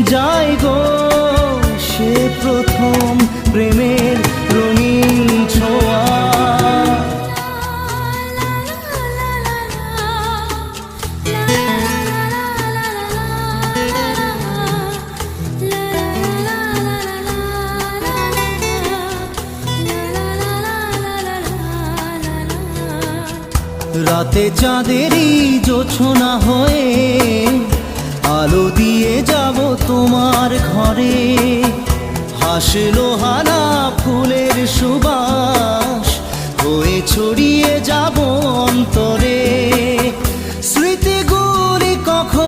যাই গো সে প্রথম প্রেমের রঙিন ছোঁয়া। রাতে চাঁদেরই জোছনা হয়ে আলো দিয়ে যাব তোমার ঘরে। হাসলো হানা ফুলের সুবাস হয়ে ছড়িয়ে